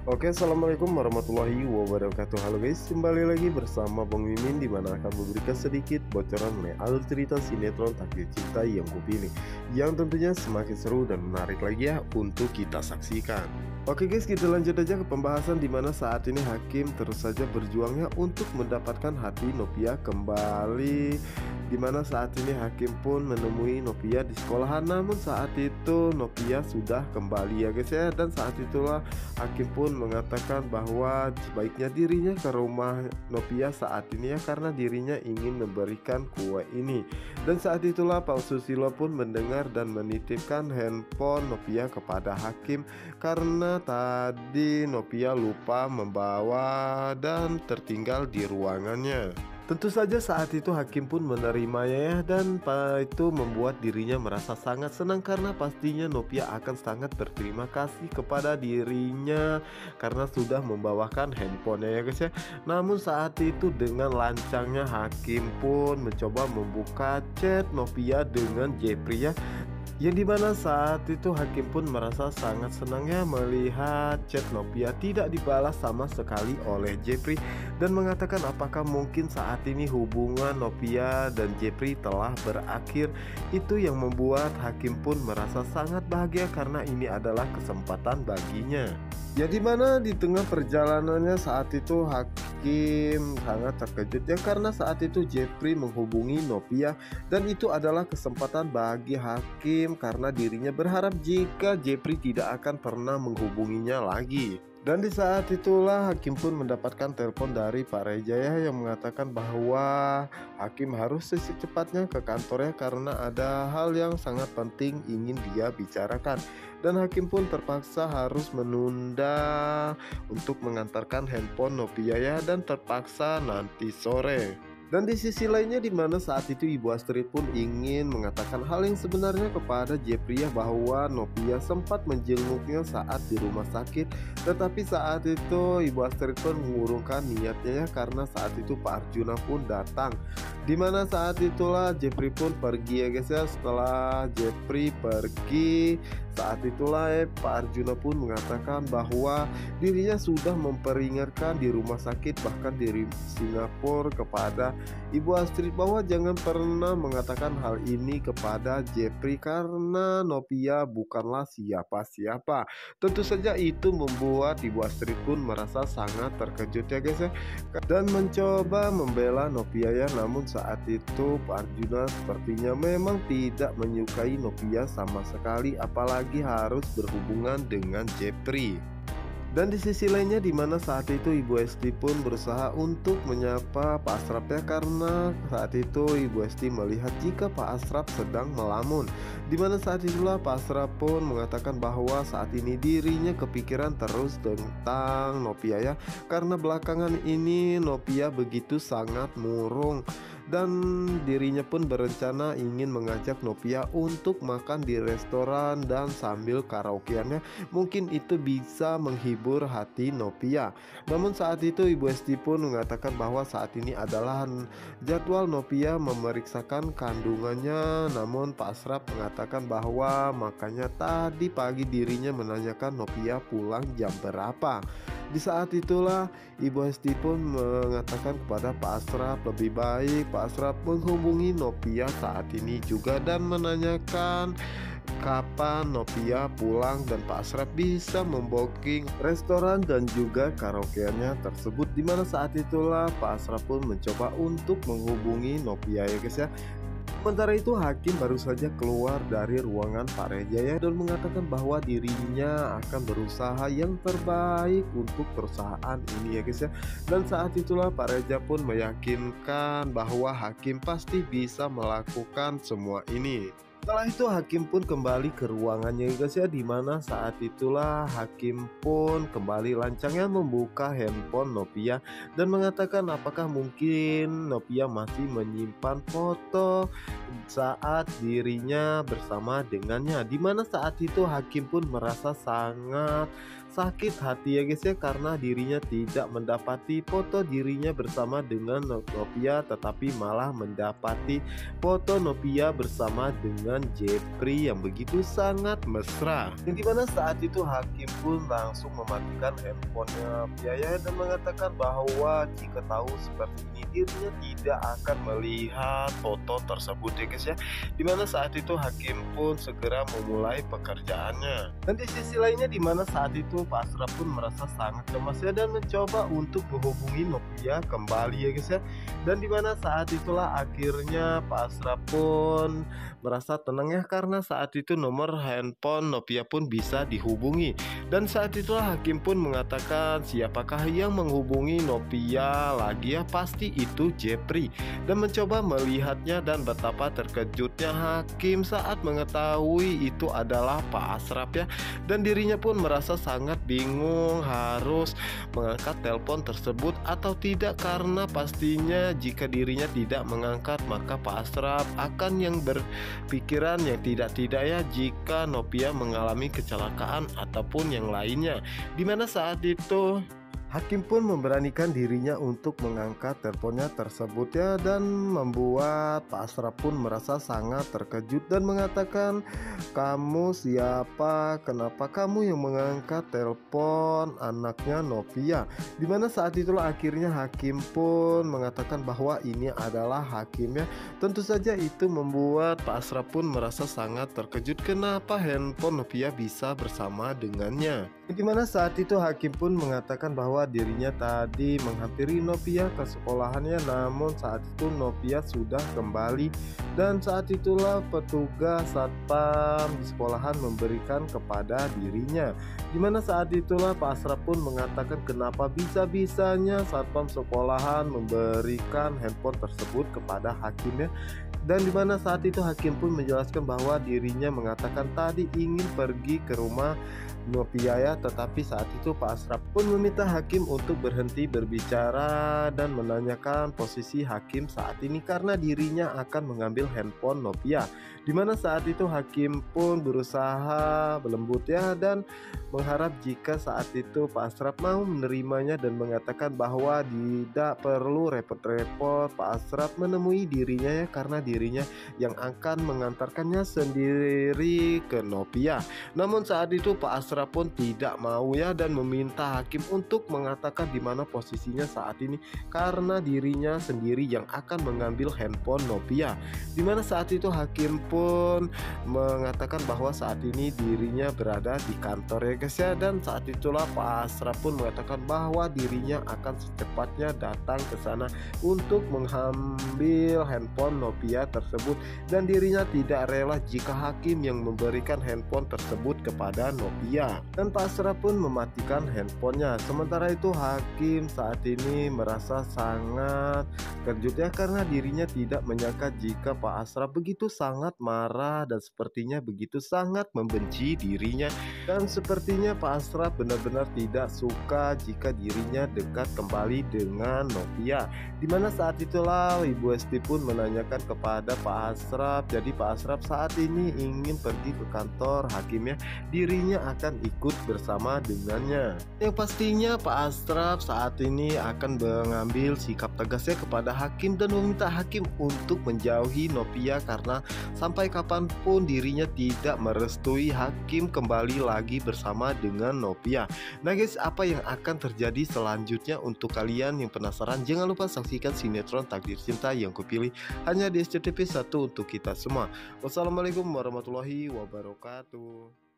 Oke, assalamualaikum warahmatullahi wabarakatuh. Halo guys, kembali lagi bersama Bang Mimin di mana akan memberikan sedikit bocoran mengenai alur cerita sinetron Takdir Cinta yang kupilih, yang tentunya semakin seru dan menarik lagi ya untuk kita saksikan. Oke guys, kita lanjut aja ke pembahasan di mana saat ini Hakim terus saja berjuangnya untuk mendapatkan hati Novia kembali. Di mana saat ini Hakim pun menemui Novia di sekolahan, namun saat itu Novia sudah kembali ya guys ya, dan saat itulah Hakim pun mengatakan bahwa sebaiknya dirinya ke rumah Novia saat ini ya, karena dirinya ingin memberikan kue ini. Dan saat itulah Pak Susilo pun mendengar dan menitipkan handphone Novia kepada Hakim karena tadi Novia lupa membawa dan tertinggal di ruangannya. Tentu saja saat itu Hakim pun menerimanya ya, dan itu membuat dirinya merasa sangat senang karena pastinya Novia akan sangat berterima kasih kepada dirinya karena sudah membawakan handphonenya ya guys ya. Namun saat itu dengan lancangnya Hakim pun mencoba membuka chat Novia dengan Jepri ya, yang dimana saat itu Hakim pun merasa sangat senangnya melihat chat Novia tidak dibalas sama sekali oleh Jepri, dan mengatakan apakah mungkin saat ini hubungan Novia dan Jepri telah berakhir. Itu yang membuat Hakim pun merasa sangat bahagia karena ini adalah kesempatan baginya. Ya dimana di tengah perjalanannya saat itu Hakim sangat terkejut ya, karena saat itu Jepri menghubungi Novia, dan itu adalah kesempatan bagi Hakim karena dirinya berharap jika Jepri tidak akan pernah menghubunginya lagi. Dan di saat itulah Hakim pun mendapatkan telepon dari Pak Reja ya, yang mengatakan bahwa Hakim harus secepatnya ke kantornya karena ada hal yang sangat penting ingin dia bicarakan. Dan Hakim pun terpaksa harus menunda untuk mengantarkan handphone Novia ya, dan terpaksa nanti sore. Dan di sisi lainnya di mana saat itu Ibu Astrid pun ingin mengatakan hal yang sebenarnya kepada Jepri ya, bahwa Novia sempat menjenguknya saat di rumah sakit, tetapi saat itu Ibu Astrid pun mengurungkan niatnya ya, karena saat itu Pak Arjuna pun datang. Dimana saat itulah Jepri pun pergi ya guys ya. Setelah Jepri pergi, saat itulah Pak Arjuna pun mengatakan bahwa dirinya sudah memperingatkan di rumah sakit bahkan di Singapura kepada Ibu Astrid bahwa jangan pernah mengatakan hal ini kepada Jepri karena Novia bukanlah siapa-siapa. Tentu saja itu membuat Ibu Astrid pun merasa sangat terkejut ya guys ya, dan mencoba membela Novia ya. Namun saat itu Pak Arjuna sepertinya memang tidak menyukai Novia sama sekali, apalagi harus berhubungan dengan Jepri. Dan di sisi lainnya di mana saat itu Ibu Esti pun berusaha untuk menyapa Pak Asraf ya, karena saat itu Ibu Esti melihat jika Pak Asraf sedang melamun. Di mana saat itulah Pak Asraf pun mengatakan bahwa saat ini dirinya kepikiran terus tentang Novia ya, karena belakangan ini Novia begitu sangat murung. Dan dirinya pun berencana ingin mengajak Novia untuk makan di restoran dan sambil karaokeannya, mungkin itu bisa menghibur hati Novia. Namun saat itu Ibu Esti pun mengatakan bahwa saat ini adalah jadwal Novia memeriksakan kandungannya. Namun Pak Asraf mengatakan bahwa makanya tadi pagi dirinya menanyakan Novia pulang jam berapa. Di saat itulah Ibu Hesti pun mengatakan kepada Pak Asraf lebih baik Pak Asraf menghubungi Novia saat ini juga dan menanyakan kapan Novia pulang, dan Pak Asraf bisa membooking restoran dan juga karaokeannya tersebut. Dimana saat itulah Pak Asraf pun mencoba untuk menghubungi Novia ya guys ya. Sementara itu Hakim baru saja keluar dari ruangan Pak Reja ya, dan mengatakan bahwa dirinya akan berusaha yang terbaik untuk perusahaan ini ya guys ya. Dan saat itulah Pak Reja pun meyakinkan bahwa Hakim pasti bisa melakukan semua ini. Setelah itu Hakim pun kembali ke ruangannya guys ya, dimana saat itulah Hakim pun kembali lancangnya membuka handphone Novia dan mengatakan apakah mungkin Novia masih menyimpan foto saat dirinya bersama dengannya. Dimana saat itu Hakim pun merasa sangat sakit hati ya guys ya, karena dirinya tidak mendapati foto dirinya bersama dengan Novia, tetapi malah mendapati foto Novia bersama dengan dengan Jepri yang begitu sangat mesra. Yang dimana saat itu hakim pun langsung mematikan handphonenya Piaya dan mengatakan bahwa jika tahu seperti ini dirinya tidak akan melihat foto tersebut ya guys ya. Dimana saat itu hakim pun segera memulai pekerjaannya. Dan di sisi lainnya dimana saat itu Pak Asraf pun merasa sangat cemas ya dan mencoba untuk menghubungi Novia kembali ya guys ya. Dan dimana saat itulah akhirnya Pak Asraf pun merasa tenang ya karena saat itu nomor handphone Novia pun bisa dihubungi. Dan saat itulah hakim pun mengatakan siapakah yang menghubungi Novia lagi ya, pasti itu Jepri. Dan mencoba melihatnya dan betapa terkejutnya hakim saat mengetahui itu adalah Pak Asraf ya. Dan dirinya pun merasa sangat bingung harus mengangkat telepon tersebut atau tidak, karena pastinya jika dirinya tidak mengangkat maka Pak Asraf akan yang berpikiran yang tidak-tidak ya jika Novia mengalami kecelakaan ataupun yang lainnya. Dimana saat itu hakim pun memberanikan dirinya untuk mengangkat teleponnya tersebut ya, dan membuat Pak Asraf pun merasa sangat terkejut dan mengatakan, "Kamu siapa? Kenapa kamu yang mengangkat telepon anaknya Novia?" Dimana saat itulah akhirnya hakim pun mengatakan bahwa ini adalah hakimnya. Tentu saja itu membuat Pak Asraf pun merasa sangat terkejut kenapa handphone Novia bisa bersama dengannya. Dimana saat itu hakim pun mengatakan bahwa dirinya tadi menghampiri Novia ke sekolahannya, namun saat itu Novia sudah kembali. Dan saat itulah petugas satpam di sekolahan memberikan kepada dirinya. Dimana saat itulah Pak Asraf pun mengatakan kenapa bisa-bisanya satpam sekolahan memberikan handphone tersebut kepada hakimnya. Dan dimana saat itu hakim pun menjelaskan bahwa dirinya mengatakan tadi ingin pergi ke rumah Novia ya, tetapi saat itu Pak Asraf pun meminta hakim untuk berhenti berbicara dan menanyakan posisi hakim saat ini karena dirinya akan mengambil handphone Novia. Dimana saat itu hakim pun berusaha berlembut ya dan mengharap jika saat itu Pak Asraf mau menerimanya dan mengatakan bahwa tidak perlu repot-repot Pak Asraf menemui dirinya ya, karena dirinya yang akan mengantarkannya sendiri ke Novia. Namun saat itu Pak Asraf pun tidak mau ya dan meminta hakim untuk mengatakan di mana posisinya saat ini karena dirinya sendiri yang akan mengambil handphone Novia. Dimana saat itu hakim pun mengatakan bahwa saat ini dirinya berada di kantor ya guys ya, dan saat itulah Pak Asraf pun mengatakan bahwa dirinya akan secepatnya datang ke sana untuk mengambil handphone Novia tersebut, dan dirinya tidak rela jika hakim yang memberikan handphone tersebut kepada Novia. Dan Pak Asraf pun mematikan handphonenya. Sementara itu hakim saat ini merasa sangat terkejut ya karena dirinya tidak menyangka jika Pak Asraf begitu sangat marah dan sepertinya begitu sangat membenci dirinya. Dan sepertinya Pak Asraf benar-benar tidak suka jika dirinya dekat kembali dengan Novia. Dimana saat itulah Ibu Esti pun menanyakan kepada Pak Asraf, jadi Pak Asraf saat ini ingin pergi ke kantor hakimnya, dirinya akan ikut bersama dengannya. Yang pastinya Pak Asraf saat ini akan mengambil sikap tegasnya kepada hakim dan meminta hakim untuk menjauhi Novia karena sampai kapanpun dirinya tidak merestui hakim kembali lagi bersama dengan Novia. Nah guys, apa yang akan terjadi selanjutnya untuk kalian yang penasaran? Jangan lupa saksikan sinetron Takdir Cinta Yang Kupilih hanya di SCTV 1 untuk kita semua. Wassalamualaikum warahmatullahi wabarakatuh.